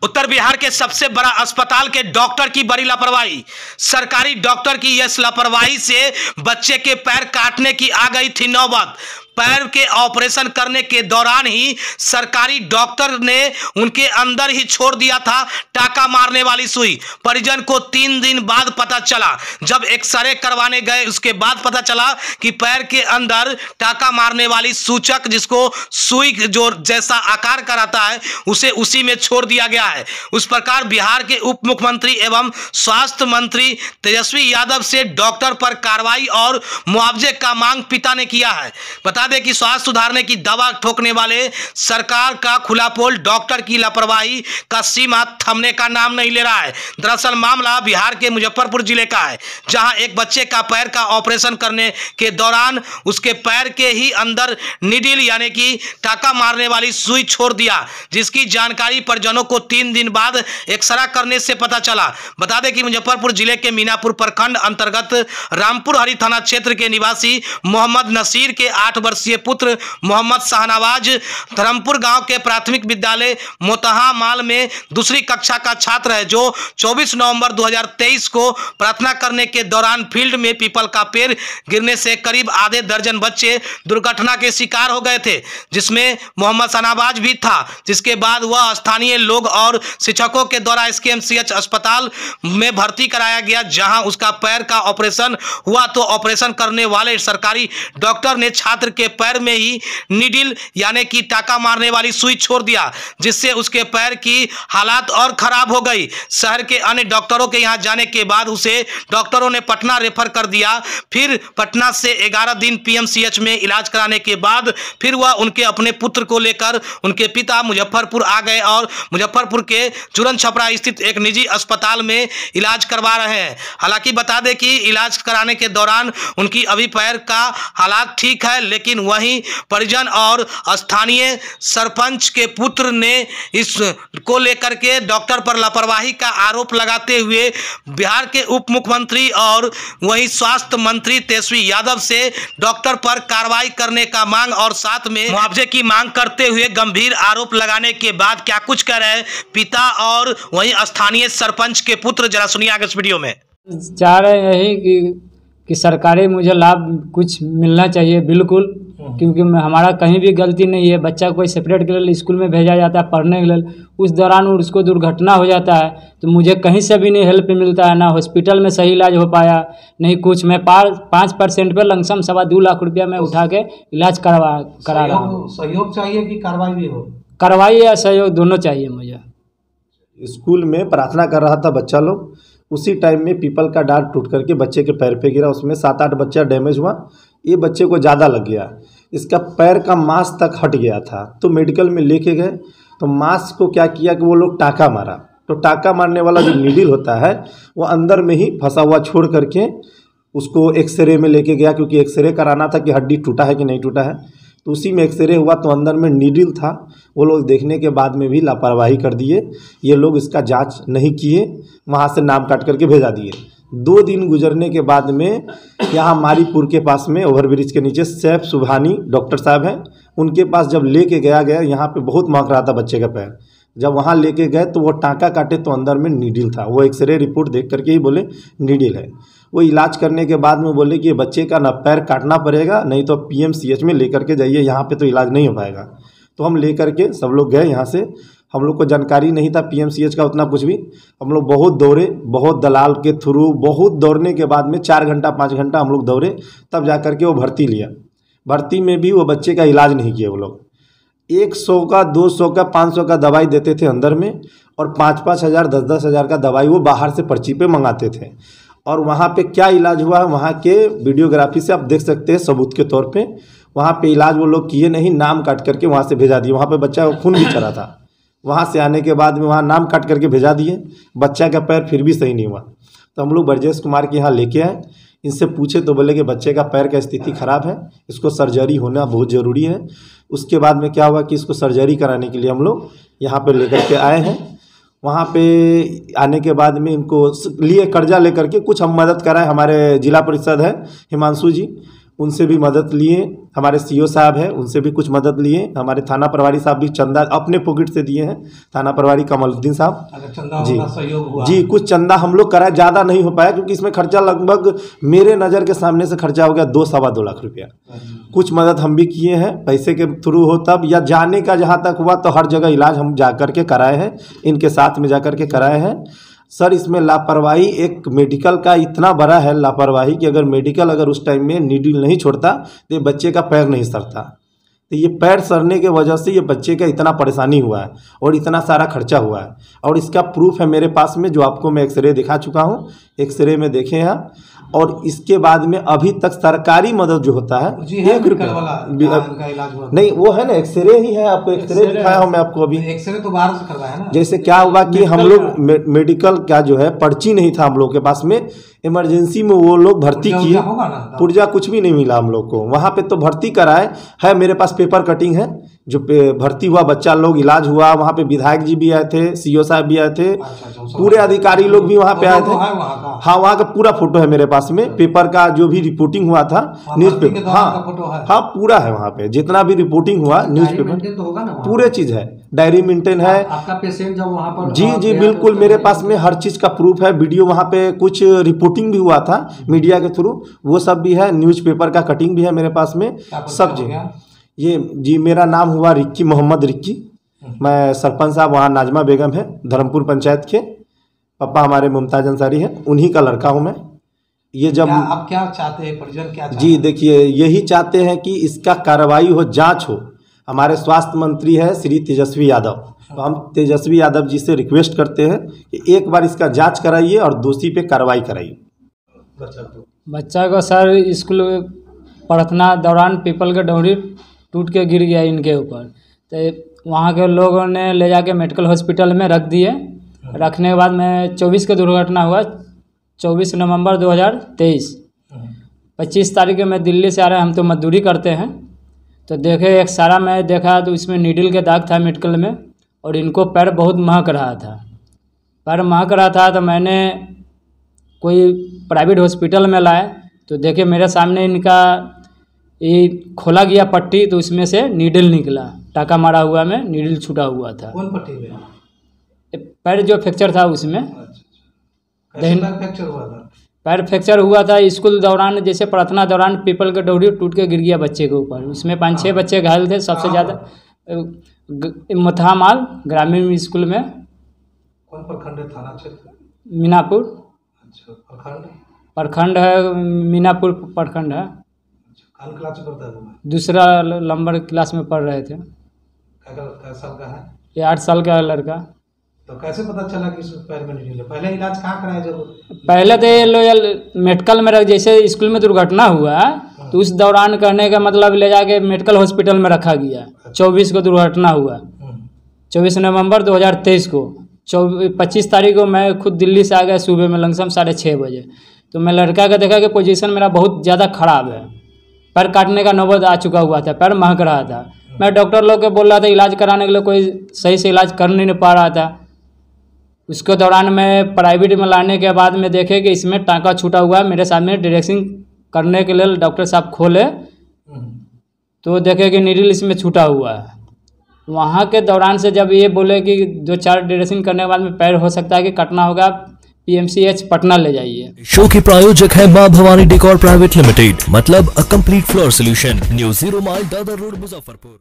उत्तर बिहार के सबसे बड़ा अस्पताल के डॉक्टर की बड़ी लापरवाही। सरकारी डॉक्टर की इस लापरवाही से बच्चे के पैर काटने की आ गई थी नौबत। पैर के ऑपरेशन करने के दौरान ही सरकारी डॉक्टर ने उनके अंदर ही छोड़ दिया था टाका मारने वाली सुई। परिजन को 3 दिन बाद पता चला, जब एक्सरे करवाने गए उसके बाद पता चला कि पैर के अंदर टाका मारने वाली सूचक, जिसको सुई जो जैसा आकार कराता है, उसे उसी में छोड़ दिया गया है। उस प्रकार बिहार के उप मुख्यमंत्री एवं स्वास्थ्य मंत्री तेजस्वी यादव से डॉक्टर पर कार्रवाई और मुआवजे का मांग पिता ने किया है। बता दें कि स्वास्थ्य सुधारने की दवा ठोकने वाले सरकार का खुला पोल डॉक्टर की लापरवाही का सीमा थमने का नाम नहीं ले रहा है। दरअसल मामला बिहार के मुजफ्फरपुर जिले का है, जहां एक बच्चे का पैर का ऑपरेशन करने के दौरान उसके पैर के ही अंदर निडिल यानी कि टाका मारने वाली सुई छोड़ दिया, जिसकी जानकारी परिजनों को 3 दिन बाद एक्सरा करने से पता चला। बता दें कि मुजफ्फरपुर जिले के मीनापुर प्रखंड अंतर्गत रामपुर हरी थाना क्षेत्र के निवासी मोहम्मद नसीर के 8 वर्षीय पुत्र मोहम्मद शाहनवाज धर्मपुर गांव के प्राथमिक विद्यालय मोतहा माल में दूसरी कक्षा का छात्र है, जो 24 नवंबर 2023 को प्रार्थना करने के दौरान फील्ड में पीपल का पेड़ गिरने से करीब आधे दर्जन बच्चे दुर्घटना के शिकार हो गए थे, जिसमें मोहम्मद शाहनवाज भी था। जिसके बाद वह स्थानीय लोग और शिक्षकों के द्वारा SKMCH अस्पताल में भर्ती कराया गया, जहां उसका पैर का ऑपरेशन हुआ तो ऑपरेशन करने वाले सरकारी डॉक्टर ने छात्र के पैर में ही निडिल यानी कि टाका मारने वाली सुई छोड़ दिया, जिससे उसके पैर की हालात और खराब हो गई। शहर के अन्य डॉक्टरों के यहां जाने के बाद उसे डॉक्टरों ने पटना रेफर कर दिया। फिर पटना से 11 दिन PMCH में इलाज कराने के बाद फिर वह उनके अपने पुत्र को लेकर उनके पिता मुजफ्फरपुर आ गए और मुजफ्फरपुर के जुरन छपरा स्थित एक निजी अस्पताल में इलाज करवा रहे हैं। हालांकि बता दें कि इलाज कराने के दौरान उनकी अभी पैर का हालात ठीक है, लेकिन वहीं परिजन और स्थानीय सरपंच के पुत्र ने इस को लेकर के डॉक्टर पर लापरवाही का आरोप लगाते हुए बिहार के उप मुख्यमंत्री और वहीं स्वास्थ्य मंत्री तेजस्वी यादव से डॉक्टर पर कार्रवाई करने का मांग और साथ में मुआवजे की मांग करते हुए गंभीर आरोप लगाने के बाद क्या कुछ कह रहे हैं पिता और वहीं स्थानीय सरपंच के पुत्र, जरा सुनिए आगे इस वीडियो में। चाह रहे हैं यही कि सरकारी मुझे लाभ कुछ मिलना चाहिए बिल्कुल, क्योंकि हमारा कहीं भी गलती नहीं है। बच्चा कोई सेपरेट के लिए स्कूल में भेजा जाता है पढ़ने के लिए, उस दौरान उसको दुर्घटना हो जाता है तो मुझे कहीं से भी नहीं हेल्प मिलता है, ना हॉस्पिटल में सही इलाज हो पाया नहीं कुछ। मैं 5% पे लमसम 2.25 लाख रुपया मैं उठा के इलाज करा रहा हूँ। सहयोग चाहिए कि कार्रवाई भी हो? कार्रवाई या सहयोग दोनों चाहिए मुझे। स्कूल में प्रार्थना कर रहा था बच्चा लोग, उसी टाइम में पीपल का डाल टूट करके बच्चे के पैर पे गिरा, उसमें 7-8 बच्चा डैमेज हुआ। ये बच्चे को ज़्यादा लग गया, इसका पैर का मांस तक हट गया था, तो मेडिकल में लेके गए तो मांस को क्या किया कि वो लोग टाका मारा, तो टाका मारने वाला जो नीडल होता है वो अंदर में ही फंसा हुआ छोड़ करके उसको एक्सरे में लेके गया, क्योंकि एक्सरे कराना था कि हड्डी टूटा है कि नहीं टूटा है। तो उसी में एक्सरे हुआ तो अंदर में नीडल था, वो लोग देखने के बाद में भी लापरवाही कर दिए। ये लोग इसका जांच नहीं किए, वहाँ से नाम काट करके भेजा दिए। 2 दिन गुजरने के बाद में यहाँ मारीपुर के पास में ओवरब्रिज के नीचे सैफ सुभानी डॉक्टर साहब हैं, उनके पास जब लेके गया यहाँ पे बहुत महक रहा था बच्चे का पैर। जब वहाँ लेके गए तो वो टाँका काटे तो अंदर में नीडल था, वो एक्सरे रिपोर्ट देख करके ही बोले नीडल है। वो इलाज करने के बाद में बोले कि ये बच्चे का ना पैर काटना पड़ेगा, नहीं तो PMCH में लेकर के जाइए, यहाँ पे तो इलाज नहीं हो पाएगा। तो हम लेकर के सब लोग गए यहाँ से। हम लोग को जानकारी नहीं था PMCH का उतना कुछ भी, हम लोग बहुत दौड़े, बहुत दलाल के थ्रू बहुत दौड़ने के बाद में 4 घंटा 5 घंटा हम लोग दौड़े, तब जा कर के वो भर्ती लिया। भर्ती में भी वो बच्चे का इलाज नहीं किया। वो लोग 100 का 200 का 500 का दवाई देते थे अंदर में, और 5-5 हज़ार 10-10 हज़ार का दवाई वो बाहर से पर्ची पे मंगाते थे। और वहाँ पे क्या इलाज हुआ है वहाँ के वीडियोग्राफी से आप देख सकते हैं सबूत के तौर पे। वहाँ पे इलाज वो लोग किए नहीं, नाम काट करके वहाँ से भेजा दिए। वहाँ पे बच्चा का खून भी चला था, वहाँ से आने के बाद में वहाँ नाम काट करके भेजा दिए। बच्चा का पैर फिर भी सही नहीं हुआ, तो हम लोग ब्रजेश कुमार के यहाँ लेके आए। इनसे पूछे तो बोले कि बच्चे का पैर का स्थिति ख़राब है, इसको सर्जरी होना बहुत ज़रूरी है। उसके बाद में क्या हुआ कि इसको सर्जरी कराने के लिए हम लोग यहाँ पर लेकर के आए हैं। वहाँ पे आने के बाद में इनको लिए कर्जा लेकर के कुछ हम मदद कराए। हमारे जिला परिषद है हिमांशु जी, उनसे भी मदद लिए। हमारे सीओ साहब हैं, उनसे भी कुछ मदद लिए। हमारे थाना प्रभारी साहब भी चंदा अपने पॉकेट से दिए हैं, थाना प्रभारी कमलुद्दीन साहब। चंदा जी सहयोग हुआ जी, कुछ चंदा हम लोग कराए, ज़्यादा नहीं हो पाया क्योंकि इसमें खर्चा लगभग मेरे नज़र के सामने से खर्चा हो गया 2-2.25 लाख रुपया। कुछ मदद हम भी किए हैं पैसे के थ्रू हो तब, या जाने का जहाँ तक हुआ तो हर जगह इलाज हम जा कर के कराए हैं, इनके साथ में जा कर के कराए हैं। सर इसमें लापरवाही एक मेडिकल का इतना बड़ा है लापरवाही कि अगर मेडिकल अगर उस टाइम में नीडल नहीं छोड़ता तो ये बच्चे का पैर नहीं सड़ता। तो ये पैर सड़ने के वजह से ये बच्चे का इतना परेशानी हुआ है और इतना सारा खर्चा हुआ है, और इसका प्रूफ है मेरे पास में, जो आपको मैं एक्सरे दिखा चुका हूँ। एक्सरे में देखे हैं आप। और इसके बाद में अभी तक सरकारी मदद जो होता है जी है, 1 रुपया का इलाज हुआ नहीं, वो है ना एक्सरे ही है, आपको एक्सरे दिखाया हूँ मैं आपको अभी। एक्सरे तो बाहर से करवाया ना। जैसे क्या हुआ कि हम लोग मेडिकल क्या जो है पर्ची नहीं था हम लोग के पास में, इमरजेंसी में वो लोग भर्ती किए, पुर्जा कुछ भी नहीं मिला हम लोग को। वहाँ पे तो भर्ती कराए है, मेरे पास पेपर कटिंग है, जो भर्ती हुआ बच्चा लोग इलाज हुआ। वहाँ पे विधायक जी भी आए थे, सीओ साहब भी आए थे, पूरे अधिकारी लोग भी वहाँ पे आए थे। हाँ, वहाँ का पूरा फोटो है मेरे पास में, पेपर का जो भी रिपोर्टिंग हुआ था न्यूज़पेपर। हाँ पूरा है वहाँ पे, जितना भी रिपोर्टिंग हुआ न्यूज़पेपर पूरे चीज़ है, डायरी मेंटेन है। आपका पेशेंट जब वहाँ पर जी बिल्कुल, मेरे पास में हर चीज़ का प्रूफ है। वीडियो वहाँ पे कुछ रिपोर्टिंग भी हुआ था मीडिया के थ्रू, वो सब भी है। न्यूज़पेपर का कटिंग भी है मेरे पास में, सब चीज़। ये जी मेरा नाम हुआ रिक्की, मोहम्मद रिक्की। मैं सरपंच साहब वहाँ नाजमा बेगम है धर्मपुर पंचायत के, पापा हमारे मुमताज अंसारी है, उन्हीं का लड़का हूँ मैं। ये जब आप क्या चाहते हैं, परिजन क्या चाहते जी देखिए, यही चाहते हैं कि इसका कार्रवाई हो, जांच हो। हमारे स्वास्थ्य मंत्री है श्री तेजस्वी यादव, तो हम तेजस्वी यादव जी से रिक्वेस्ट करते हैं कि एक बार इसका जांच कराइए और दोषी पे कार्रवाई कराइए। बच्चा को सर स्कूल पढ़ना दौरान पीपल का डोरी टूट के गिर गया इनके ऊपर, तो वहाँ के लोगों ने ले जाके मेडिकल हॉस्पिटल में रख दिए। रखने के बाद में 24 का दुर्घटना हुआ, 24 नवंबर 2023। 25 तारीख को मैं दिल्ली से आ रहा, हम तो मजदूरी करते हैं, तो देखे एक सारा मैं देखा तो इसमें नीडल के दाग था मेडिकल में, और इनको पैर बहुत महक रहा था। पैर महक रहा था तो मैंने कोई प्राइवेट हॉस्पिटल में लाए, तो देखे मेरे सामने इनका ये खोला गया पट्टी, तो उसमें से नीडल निकला, टाका मारा हुआ में नीडल छूटा हुआ था। कौन पट्टी में? पैर जो फ्रैक्चर था उसमें। फ्रैक्चर हुआ था? पैर फ्रैक्चर हुआ था स्कूल दौरान, जैसे प्रार्थना दौरान पीपल का डोरी टूट के गिर गया बच्चे के ऊपर। उसमें 5-6 बच्चे घायल थे, सबसे ज़्यादा मथामाल ग्रामीण स्कूल में। कौन प्रखंड है, थाना क्षेत्र? मीनापुर। अच्छा, प्रखंड? प्रखंड है मीनापुर प्रखंड है। कौन क्लास में पढ़ता है? दूसरा नंबर क्लास में पढ़ रहे थे। क्या साल का है? ये 8 साल का लड़का। तो कैसे पता चला कि इस पैर में नीडल है? पहले इलाज कहाँ कराया? जब पहले तो ये लोग मेडिकल में रख, जैसे स्कूल में दुर्घटना हुआ तो उस दौरान करने का मतलब ले जाके मेडिकल हॉस्पिटल में रखा गया। 24 को दुर्घटना हुआ, 24 नवंबर 2023 को। 25 तारीख को मैं खुद दिल्ली से आ गया सुबह में लमसम 6:30 बजे। तो मैं लड़का का देखा कि पोजीशन मेरा बहुत ज़्यादा ख़राब है, पैर काटने का नौबत आ चुका हुआ था, पैर महक रहा था। मैं डॉक्टर लोग के बोल रहा था इलाज कराने के लिए, कोई सही से इलाज कर नहीं पा रहा था। उसके दौरान मैं प्राइवेट में लाने के बाद में देखे कि इसमें टाँका छूटा हुआ है। मेरे सामने ड्रेसिंग करने के लिए डॉक्टर साहब खोले तो देखे कि नीडल इसमें छूटा हुआ है। वहाँ के दौरान से जब ये बोले कि 2-4 ड्रेसिंग करने के बाद में पैर हो सकता है कि कटना होगा, PMCH पटना ले जाइए। शो के प्रायोजक है मां भवानी डेकोर प्राइवेट लिमिटेड, मतलब a complete floor solution, new 0 mile Dadar road, Muzaffarpur.